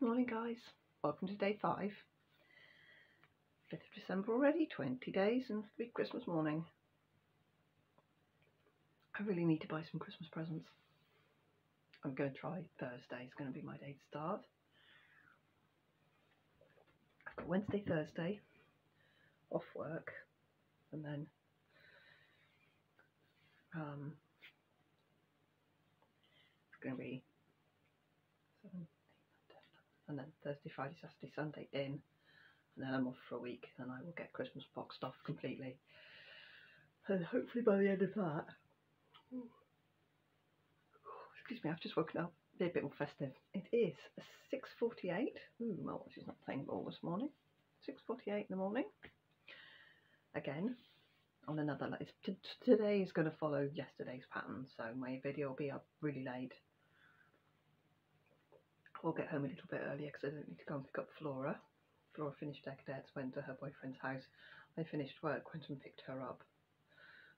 Morning guys, welcome to day 5, 5th of December already, 20 days and it'll be Christmas morning. I really need to buy some Christmas presents. I'm going to try Thursday, it's going to be my day to start. I've got Wednesday, Thursday off work and then it's going to be 7, 8, 9, 10, and then Thursday, Friday, Saturday, Sunday in, and then I'm off for a week and I will get Christmas boxed off completely. And hopefully by the end of that, excuse me, I've just woken up, be a bit more festive. It is 6:48. Ooh, my watch is not playing ball this morning. 6:48 in the morning. Again, on another, today is going to follow yesterday's pattern, so my video will be up really late. I'll get home a little bit earlier because I don't need to go and pick up Flora. Flora finished her cadets, went to her boyfriend's house. I finished work, went and picked her up.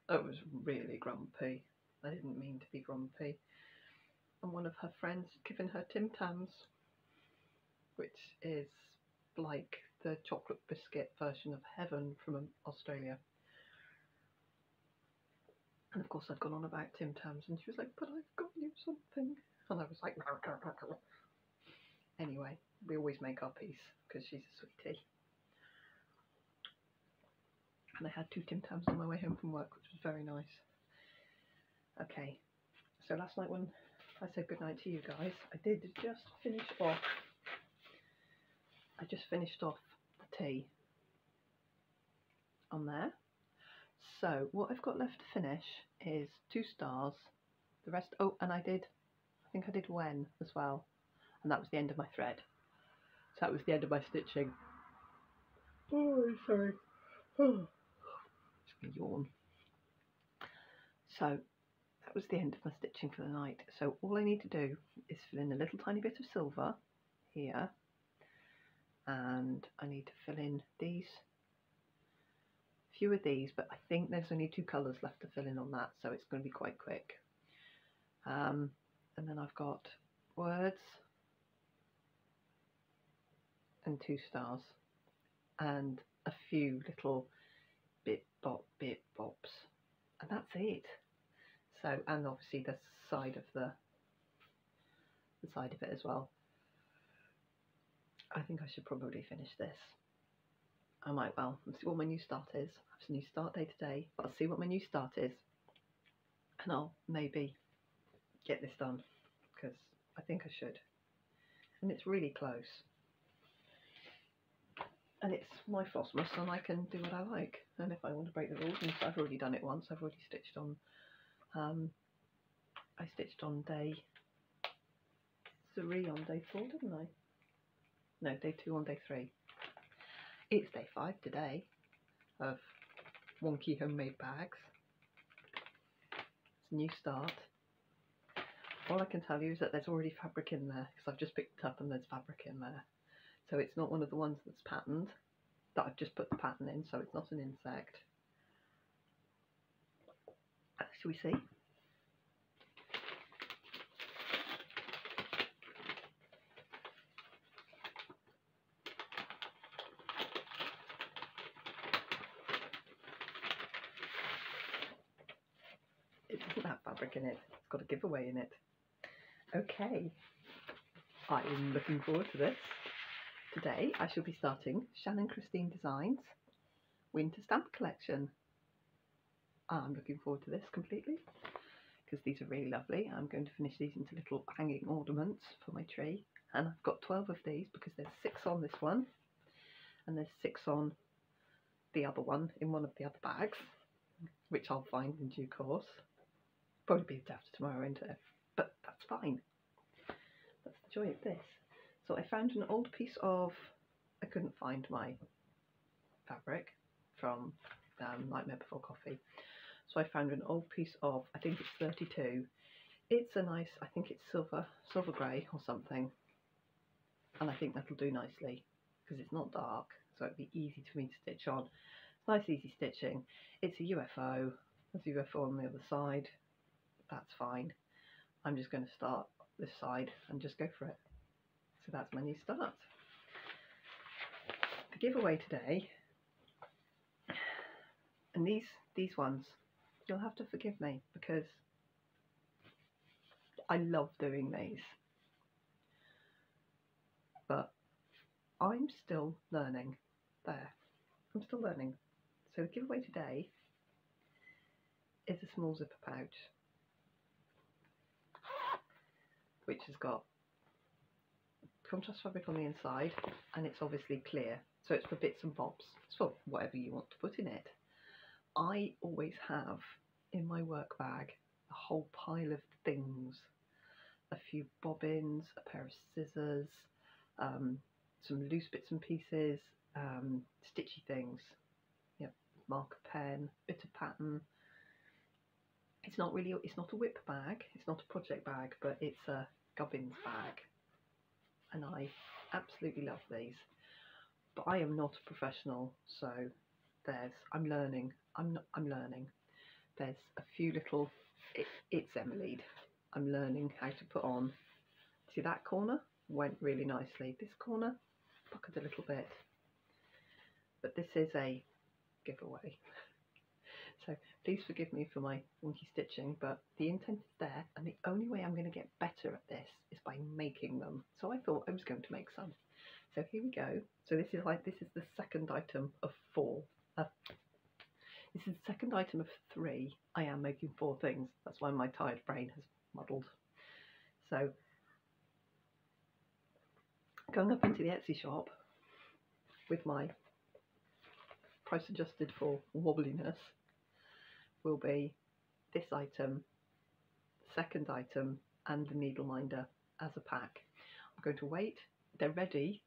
I was really grumpy. I didn't mean to be grumpy. And one of her friends had given her Tim Tams, which is like the chocolate biscuit version of heaven from Australia. And of course I'd gone on about Tim Tams and she was like, but I've got you something. And I was like, anyway, we always make our peace because she's a sweetie. And I had 2 Tim Tams on my way home from work, which was very nice. Okay, so last night when I said goodnight to you guys, I did just finish off, the tea on there. So what I've got left to finish is 2 stars, the rest, oh, and I think I did when as well, and that was the end of my thread. So that was the end of my stitching. Oh, sorry. Oh. Just gonna yawn. So that was the end of my stitching for the night. So all I need to do is fill in a little tiny bit of silver here, and I need to fill in these, few of these, but I think there's only 2 colours left to fill in on that, so it's going to be quite quick. And then I've got words and 2 stars and a few little bit bops, and that's it. So, and obviously the side of it as well. I think I should probably finish this. I might well and see what my new start is. I have a new start day today, but I'll see what my new start is, and I'll maybe get this done because I think I should. And it's really close. And it's my Flossmas, and I can do what I like. And if I want to break the rules, and I've already done it once, I've already stitched on. I stitched on day 3 on day 4, didn't I? No, day 2 on day 3. It's day 5 today of wonky homemade bags. It's a new start. All I can tell you is that there's already fabric in there because I've just picked it up and there's fabric in there. So it's not one of the ones that's patterned, that I've just put the pattern in, so it's not an insect. Shall we see? It doesn't have fabric in it, it's got a giveaway in it. Okay, I am looking forward to this. Today I shall be starting Shannon Christine Designs Winter Stamp Collection. I'm looking forward to this completely because these are really lovely. I'm going to finish these into little hanging ornaments for my tree, and I've got 12 of these because there's 6 on this one and there's 6 on the other one in one of the other bags, which I'll find in due course. Probably be the day after tomorrow, isn't it? But that's fine. That's the joy of this. So I found an old piece of, I couldn't find my fabric from Nightmare Before Coffee. So I found an old piece of, I think it's 32. It's a nice, I think it's silver grey or something. And I think that'll do nicely because it's not dark, so it'll be easy for me to stitch on. It's nice easy stitching. It's a UFO. There's a UFO on the other side. That's fine. I'm just going to start this side and just go for it. So that's my new start. The giveaway today, and these ones, you'll have to forgive me because I love doing these, but I'm still learning. I'm still learning. So the giveaway today is a small zipper pouch, which has got contrast fabric on the inside, and it's obviously clear, so it's for bits and bobs. It's for whatever you want to put in it. I always have in my work bag a whole pile of things, a few bobbins, a pair of scissors, some loose bits and pieces, stitchy things, marker pen, bit of pattern. It's not a whip bag, it's not a project bag, but it's a gubbins bag, and I absolutely love these. But I am not a professional, so I'm learning. I'm learning. There's a few little. It's Emily. I'm learning how to put on. See, that corner went really nicely. This corner puckered a little bit, but this is a giveaway. So please forgive me for my wonky stitching, but the intent is there, and the only way I'm going to get better at this is by making them. So I thought I was going to make some. So here we go. So this is the second item of 4. This is the second item of 3. I am making 4 things. That's why my tired brain has muddled. So going up into the Etsy shop with my price adjusted for wobbliness will be this item, second item, and the needle minder as a pack. I'm going to wait. They're ready.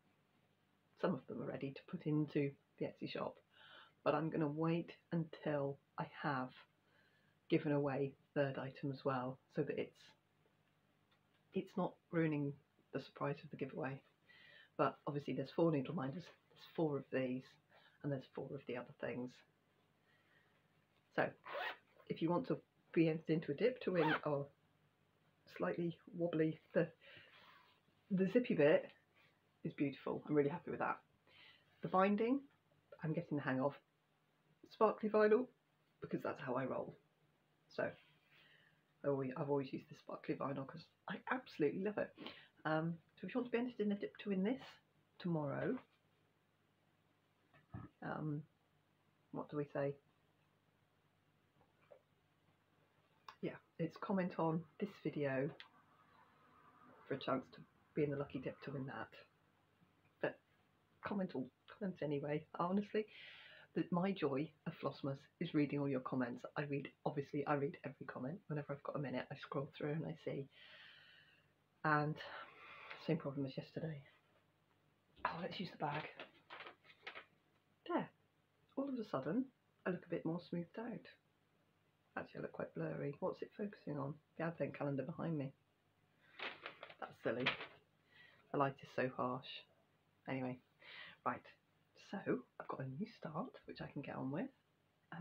Some of them are ready to put into the Etsy shop, but I'm going to wait until I have given away the third item as well, so that it's not ruining the surprise of the giveaway. But obviously there's 4 needle minders, there's 4 of these, and there's 4 of the other things. So if you want to be entered into a dip to win or slightly wobbly, the zippy bit is beautiful. I'm really happy with that. The binding, I'm getting the hang of. Sparkly vinyl, because that's how I roll. So I've always used this sparkly vinyl because I absolutely love it. So if you want to be entered in a dip to win this tomorrow, what do we say? Yeah, it's comment on this video for a chance to be in the lucky dip to win that. But comment anyway. Honestly, my joy of Flossmas is reading all your comments. I read every comment. Whenever I've got a minute, I scroll through and I see. And same problem as yesterday. Oh, let's use the bag. There. All of a sudden, I look a bit more smoothed out. Actually, I look quite blurry. What's it focusing on? The advent calendar behind me. That's silly. The light is so harsh. Anyway, right. So I've got a new start, which I can get on with. I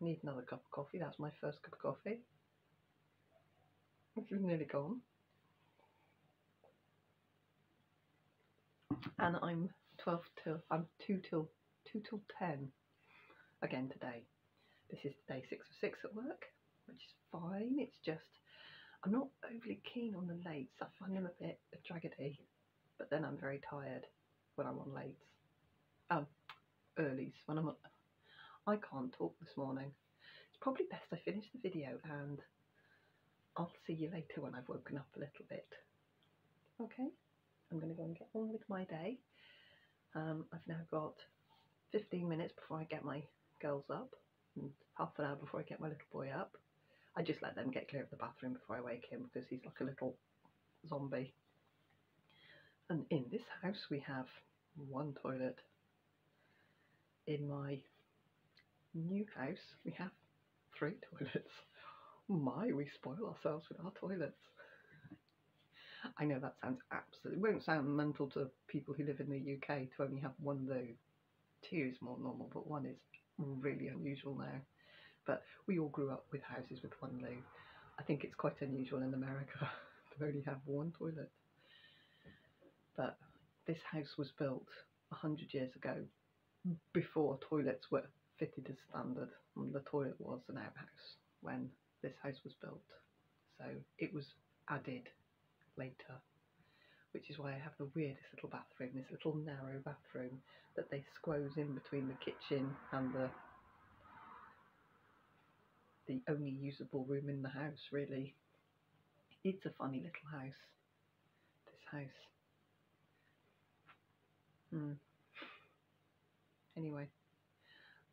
need another cup of coffee. That's my first cup of coffee. It's nearly gone. And I'm 2 till 10 again today. This is day 6 of 6 at work, which is fine. It's just I'm not overly keen on the lates. I find them a bit draggedy, but then I'm very tired when I'm on lates. Earlies when I can't talk this morning. It's probably best I finish the video and I'll see you later when I've woken up a little bit. Okay, I'm going to go and get on with my day. I've now got 15 minutes before I get my girls up, and half an hour before I get my little boy up. I just let them get clear of the bathroom before I wake him because he's like a little zombie. And in this house we have 1 toilet. In my new house we have 3 toilets. My, we spoil ourselves with our toilets. I know that sounds it won't sound mental to people who live in the UK to only have 1 loo. 2 is more normal, but 1 is really unusual now. But we all grew up with houses with 1 loo. I think it's quite unusual in America to only have 1 toilet. this house was built 100 years ago, before toilets were fitted as standard. And the toilet was an outhouse when this house was built, so it was added later, which is why I have the weirdest little bathroom, this little narrow bathroom that they squoze in between the kitchen and the only usable room in the house, really. It's a funny little house, this house. Anyway,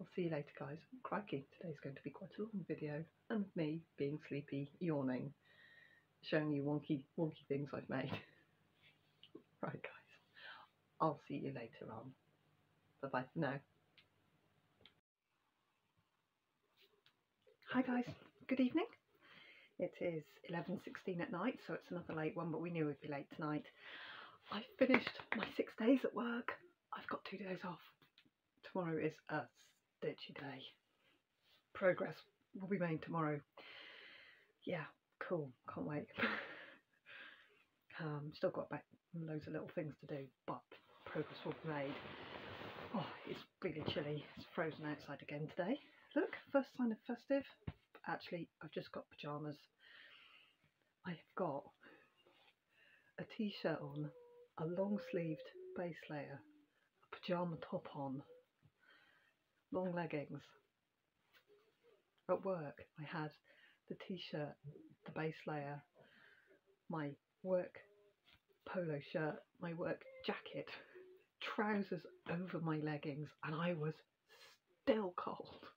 I'll see you later, guys. Crikey, today's going to be quite a long video, and me being sleepy, yawning, showing you wonky things I've made. Right, guys, I'll see you later on. Bye bye for now. Hi guys, good evening. It is 11:16 at night, so it's another late one, but we knew it would be late tonight. I've finished my 6 days at work. I've got 2 days off. Tomorrow is a stitchy day. Progress will be made tomorrow. Yeah, cool, can't wait. Still got back loads of little things to do, but progress will be made. Oh, it's really chilly. It's frozen outside again today. Look, first sign of festive. Actually, I've just got pyjamas. I've got a t-shirt on, a long-sleeved base layer, a pyjama top on, long leggings. At work, I had the t-shirt, the base layer, my work polo shirt, my work jacket, trousers over my leggings, and I was still cold.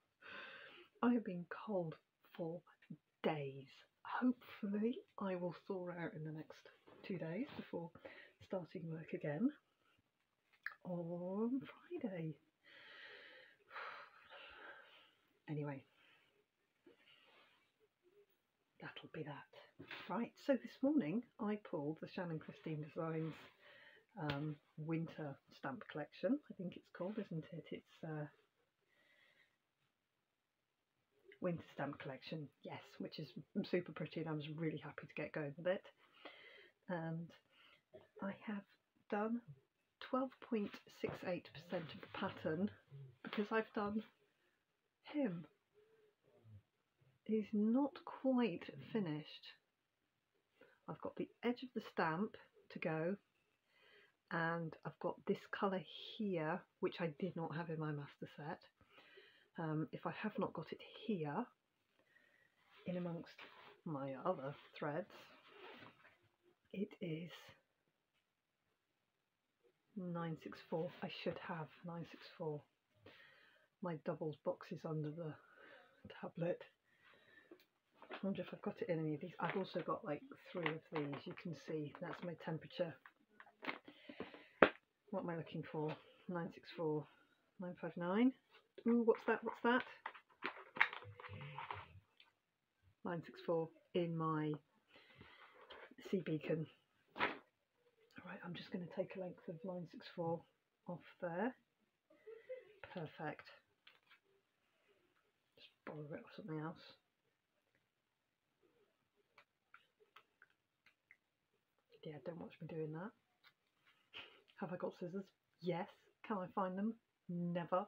I have been cold for days. Hopefully I will thaw out in the next 2 days before starting work again on Friday. Anyway, that'll be that. Right, so this morning I pulled the Shannon Christine Designs winter stamp collection, I think it's called, isn't it? It's winter stamp collection, yes, which is super pretty, and I was really happy to get going with it. And I have done 12.68% of the pattern because I've done him. He's not quite finished. I've got the edge of the stamp to go, and I've got this colour here, which I did not have in my master set. If I have not got it here, in amongst my other threads, it is 964. I should have 964. My doubles box is under the tablet. I wonder if I've got it in any of these. I've also got like 3 of these. You can see that's my temperature. What am I looking for? 964, 959. Ooh, what's that? What's that? 964 in my sea beacon. Right, I'm just going to take a length of 964 off there. Perfect. Just borrow it off something else. Yeah, don't watch me doing that. Have I got scissors? Yes. Can I find them? Never.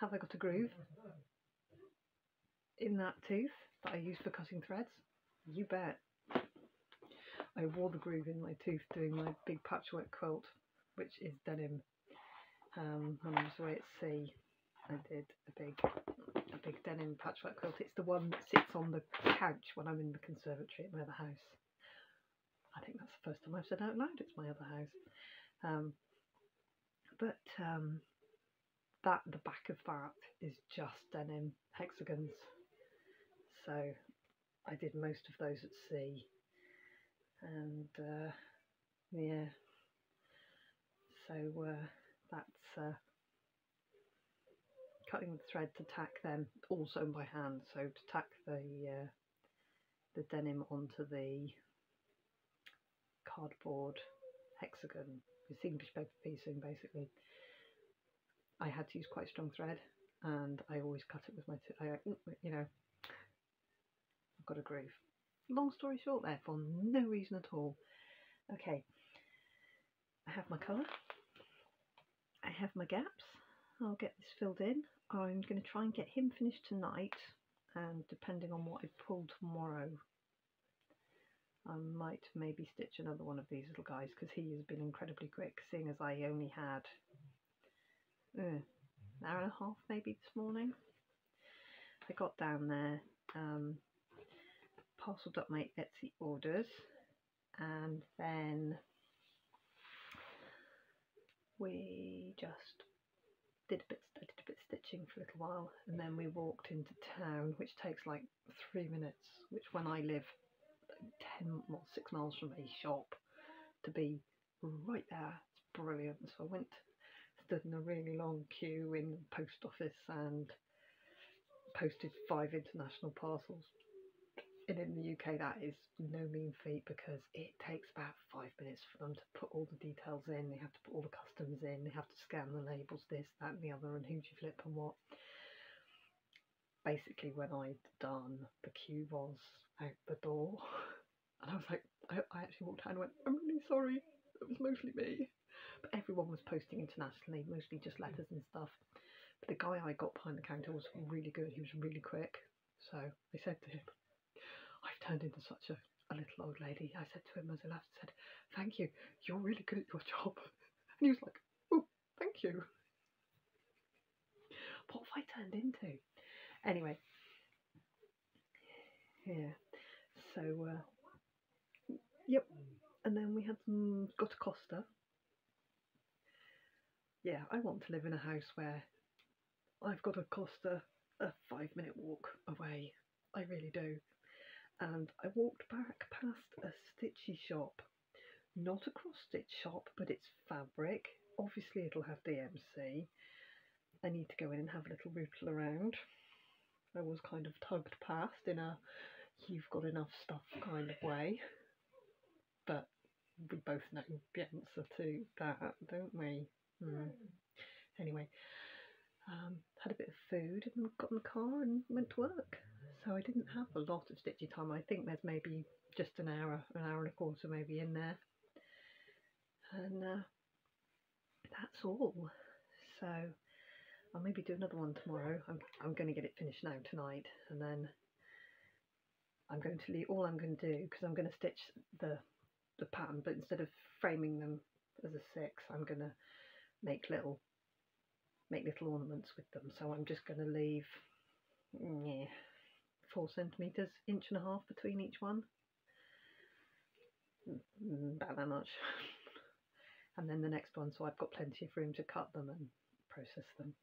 Have I got a groove in that tooth that I use for cutting threads? You bet. I wore the groove in my tooth doing my big patchwork quilt, which is denim. When I was away at sea, I did a big denim patchwork quilt. It's the one that sits on the couch when I'm in the conservatory at my other house. I think that's the first time I've said out loud it's my other house. The back of that is just denim hexagons. So I did most of those at sea, and yeah. So that's cutting the thread to tack them, also by hand. So to tack the denim onto the cardboard hexagon, it's English paper piecing basically. I had to use quite strong thread, and I always cut it with my you know, I've got a groove. Long story short there, for no reason at all. Okay, I have my colour, I have my gaps. I'll get this filled in. I'm going to try and get him finished tonight, and depending on what I pull tomorrow, I might maybe stitch another one of these little guys, because he has been incredibly quick, seeing as I only had an hour and a half maybe this morning. I got down there, parcelled up my Etsy orders, and then we just did a bit of stitching for a little while, and then we walked into town, which takes like 3 minutes, which when I live 6 miles from a shop, to be right there, it's brilliant. So I went, stood in a really long queue in the post office and posted 5 international parcels. And in the UK that is no mean feat, because it takes about 5 minutes for them to put all the details in. They have to put all the customs in, they have to scan the labels, this, that and the other, and who do you flip and what. Basically when I'd done, the queue was out the door, and I was like, I actually walked out and went, I'm really sorry, it was mostly me. But everyone was posting internationally, mostly just letters and stuff. But the guy I got behind the counter was really good, he was really quick. So I said to him, I've turned into such a little old lady. I said to him as I left, I said, thank you, you're really good at your job. And he was like, oh, thank you. What have I turned into? Anyway, yeah, so, yep, and then we had got a Costa. Yeah, I want to live in a house where I've got a Costa a 5-minute walk away. I really do. And I walked back past a stitchy shop, not a cross stitch shop, but it's fabric. Obviously it'll have DMC. I need to go in and have a little rootle around. I was kind of tugged past in a you've got enough stuff kind of way, but we both know the answer to that, don't we? Anyway, had a bit of food and got in the car and went to work. So I didn't have a lot of stitchy time. I think there's maybe just an hour and a quarter maybe in there. And that's all. So I'll maybe do another one tomorrow. I'm going to get it finished now tonight, and then I'm going to leave, all I'm going to do, because I'm going to stitch the pattern, but instead of framing them as a 6, I'm going to make little ornaments with them. So I'm just going to leave 4 centimetres, 1.5 inches between each one, about that much. And then the next one, so I've got plenty of room to cut them and process them.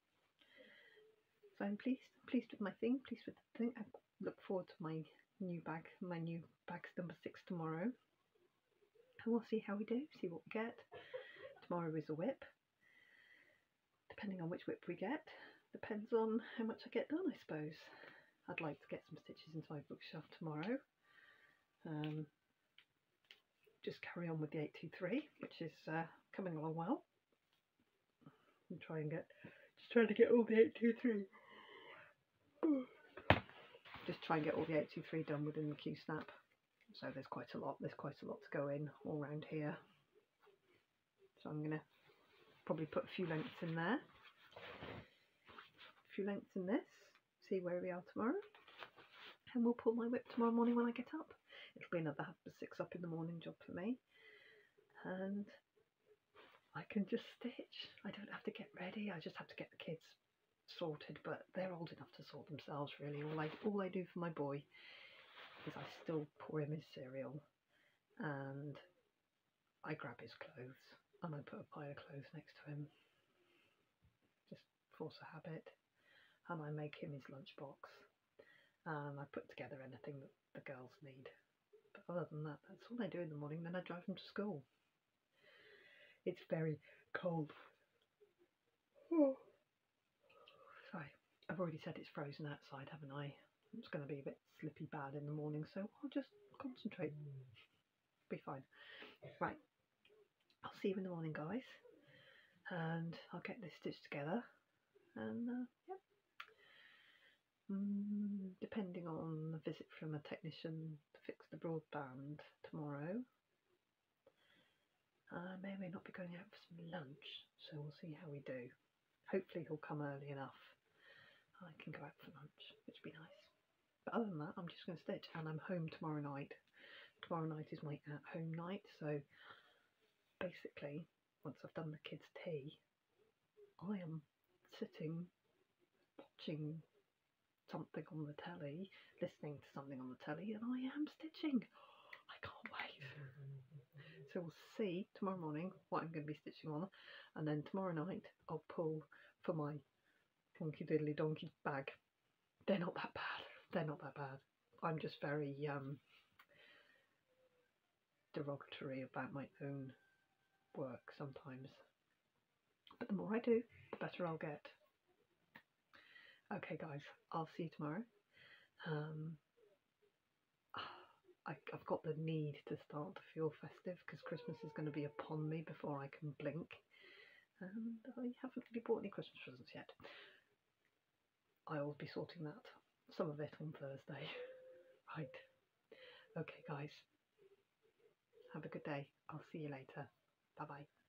So I'm pleased with my thing, pleased with the thing. I look forward to my new bag's number 6 tomorrow, and we'll see how we do, see what we get. Tomorrow is a whip. Depending on which whip we get, depends on how much I get done, I suppose. I'd like to get some stitches into my bookshelf tomorrow. Just carry on with the 823, which is coming along well. And trying to get all the 823. Just try and get all the 823 done within the Q snap. So there's quite a lot. There's quite a lot to go in all around here. So I'm going to probably put a few lengths in there, a few lengths in this, see where we are tomorrow, and we'll pull my whip tomorrow morning when I get up. It'll be another 6 up in the morning job for me, and I can just stitch. I don't have to get ready, I just have to get the kids sorted, but they're old enough to sort themselves really. All I do for my boy is I still pour him his cereal, and I grab his clothes and I put a pile of clothes next to him, just force a habit, and I make him his lunchbox, and I put together anything that the girls need. But other than that, that's all I do in the morning. Then I drive them to school. It's very cold. Sorry, I've already said it's frozen outside, haven't I? It's going to be a bit slippy bad in the morning, so I'll just concentrate. Be fine. Right, I'll see you in the morning, guys, and I'll get this stitched together, and yep. Depending on the visit from a technician to fix the broadband tomorrow, May or may not be going out for some lunch, so we'll see how we do. Hopefully he'll come early enough. I can go out for lunch, which would be nice. But other than that, I'm just going to stitch, and I'm home tomorrow night. Tomorrow night is my at-home night, so basically, once I've done the kids' tea, I am sitting, watching something on the telly, listening to something on the telly, and I am stitching. I can't wait. So we'll see tomorrow morning what I'm going to be stitching on, and then tomorrow night I'll pull for my funky diddly donkey bag. They're not that bad. They're not that bad. I'm just very derogatory about my own work sometimes. But the more I do, the better I'll get. Okay guys, I'll see you tomorrow. I've got the need to start to feel festive because Christmas is going to be upon me before I can blink. And I haven't really bought any Christmas presents yet. I will be sorting that, some of it on Thursday. Right. Okay guys, have a good day. I'll see you later. Bye bye.